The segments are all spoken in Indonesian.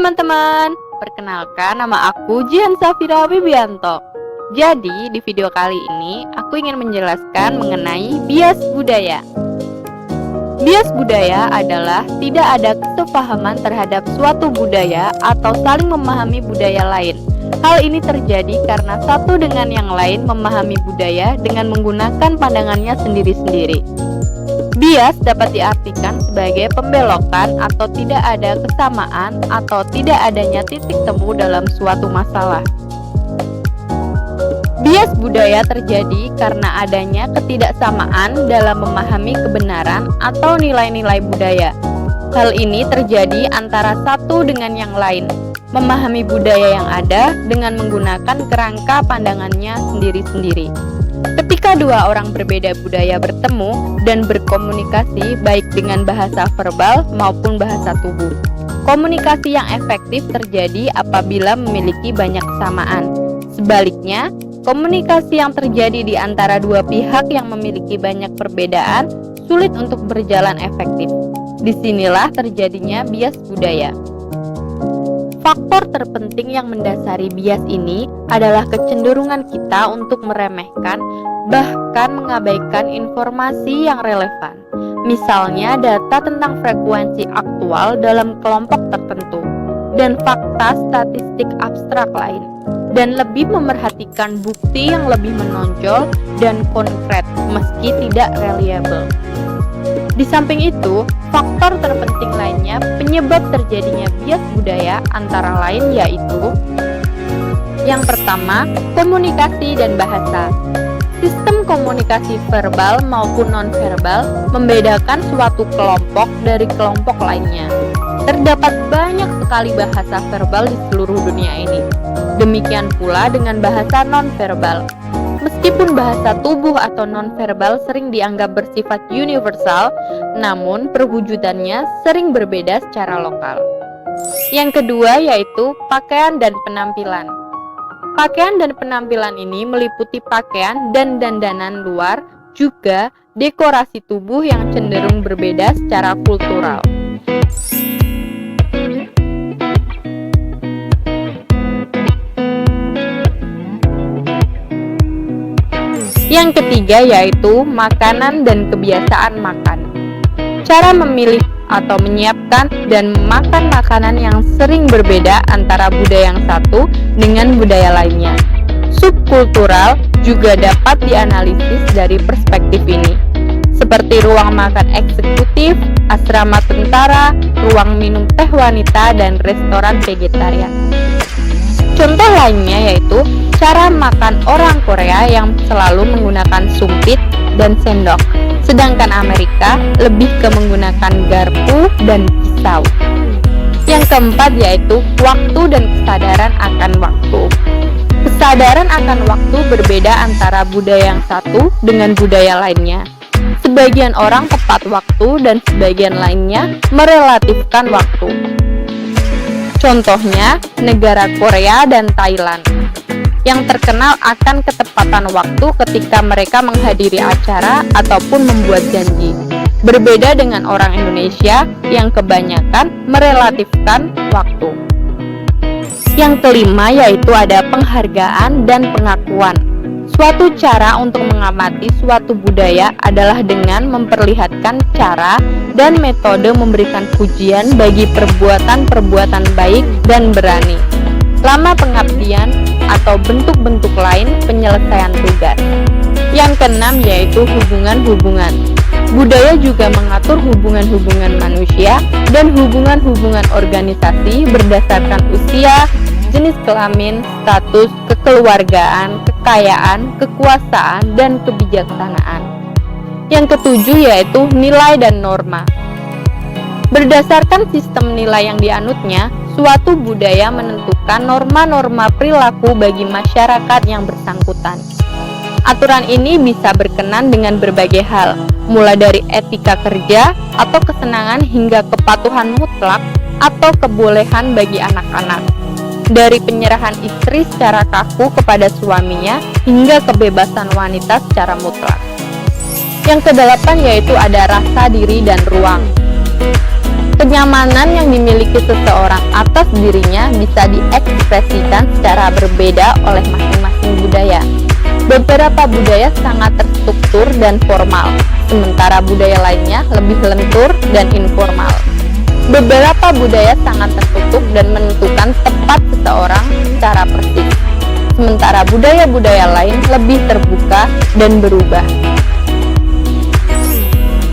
teman-teman, perkenalkan nama aku Jihan Safira Wibianto. Jadi di video kali ini aku ingin menjelaskan mengenai bias budaya. Bias budaya adalah tidak ada kesepahaman terhadap suatu budaya atau saling memahami budaya lain. Hal ini terjadi karena satu dengan yang lain memahami budaya dengan menggunakan pandangannya sendiri-sendiri. Bias dapat diartikan sebagai pembelokan atau tidak ada kesamaan atau tidak adanya titik temu dalam suatu masalah. Bias budaya terjadi karena adanya ketidaksamaan dalam memahami kebenaran atau nilai-nilai budaya. Hal ini terjadi antara satu dengan yang lain, memahami budaya yang ada dengan menggunakan kerangka pandangannya sendiri-sendiri. Ketika dua orang berbeda budaya bertemu dan berkomunikasi baik dengan bahasa verbal maupun bahasa tubuh, komunikasi yang efektif terjadi apabila memiliki banyak kesamaan. Sebaliknya, komunikasi yang terjadi di antara dua pihak yang memiliki banyak perbedaan sulit untuk berjalan efektif. Disinilah terjadinya bias budaya. Faktor terpenting yang mendasari bias ini adalah kecenderungan kita untuk meremehkan, bahkan mengabaikan informasi yang relevan. Misalnya data tentang frekuensi aktual dalam kelompok tertentu, dan fakta statistik abstrak lain, dan lebih memerhatikan bukti yang lebih menonjol dan konkret meski tidak reliable. Di samping itu, faktor terpenting lainnya penyebab terjadinya bias budaya antara lain yaitu: yang pertama, komunikasi dan bahasa. Sistem komunikasi verbal maupun nonverbal membedakan suatu kelompok dari kelompok lainnya. Terdapat banyak sekali bahasa verbal di seluruh dunia ini. Demikian pula dengan bahasa nonverbal. Meskipun bahasa tubuh atau nonverbal sering dianggap bersifat universal, namun perwujudannya sering berbeda secara lokal. Yang kedua yaitu pakaian dan penampilan. Pakaian dan penampilan ini meliputi pakaian dan dandanan luar, juga dekorasi tubuh yang cenderung berbeda secara kultural. Yang ketiga yaitu makanan dan kebiasaan makan. Cara memilih atau menyiapkan dan memakan makanan yang sering berbeda antara budaya yang satu dengan budaya lainnya. Subkultural juga dapat dianalisis dari perspektif ini, seperti ruang makan eksekutif, asrama tentara, ruang minum teh wanita, dan restoran vegetarian. Contoh lainnya yaitu cara makan orang Korea yang selalu menggunakan sumpit dan sendok, sedangkan Amerika lebih ke menggunakan garpu dan pisau. Yang keempat yaitu waktu dan kesadaran akan waktu. Kesadaran akan waktu berbeda antara budaya yang satu dengan budaya lainnya. Sebagian orang tepat waktu dan sebagian lainnya merelatifkan waktu. Contohnya, negara Korea dan Thailand yang terkenal akan ketepatan waktu ketika mereka menghadiri acara ataupun membuat janji. Berbeda dengan orang Indonesia yang kebanyakan merelatifkan waktu. Yang kelima yaitu ada penghargaan dan pengakuan. Suatu cara untuk mengamati suatu budaya adalah dengan memperlihatkan cara dan metode memberikan pujian bagi perbuatan-perbuatan baik dan berani, lama pengabdian, atau bentuk-bentuk lain penyelesaian tugas. Yang keenam yaitu hubungan-hubungan. Budaya juga mengatur hubungan-hubungan manusia dan hubungan-hubungan organisasi berdasarkan usia, jenis kelamin, status, kekeluargaan, kekayaan, kekuasaan, dan kebijaksanaan. Yang ketujuh yaitu nilai dan norma. Berdasarkan sistem nilai yang dianutnya, suatu budaya menentukan norma-norma perilaku bagi masyarakat yang bersangkutan. Aturan ini bisa berkenan dengan berbagai hal, mulai dari etika kerja atau kesenangan hingga kepatuhan mutlak atau kebolehan bagi anak-anak. Dari penyerahan istri secara kaku kepada suaminya hingga kebebasan wanita secara mutlak. Yang kedelapan yaitu ada rasa diri dan ruang. Kenyamanan yang dimiliki seseorang atas dirinya bisa diekspresikan secara berbeda oleh masing-masing budaya. Beberapa budaya sangat terstruktur dan formal, sementara budaya lainnya lebih lentur dan informal. Beberapa budaya sangat tertutup dan menentukan tempat seseorang secara persis, sementara budaya-budaya lain lebih terbuka dan berubah.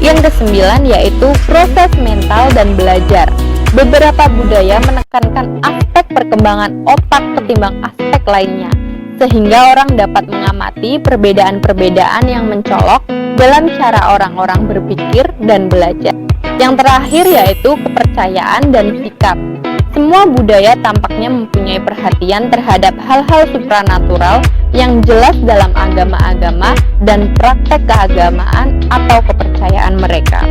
Yang kesembilan yaitu proses mental dan belajar. Beberapa budaya menekankan aspek perkembangan otak ketimbang aspek lainnya, sehingga orang dapat mengamati perbedaan-perbedaan yang mencolok dalam cara orang-orang berpikir dan belajar. Yang terakhir yaitu kepercayaan dan sikap. Semua budaya tampaknya mempunyai perhatian terhadap hal-hal supranatural yang jelas dalam agama-agama dan praktek keagamaan atau kepercayaan mereka.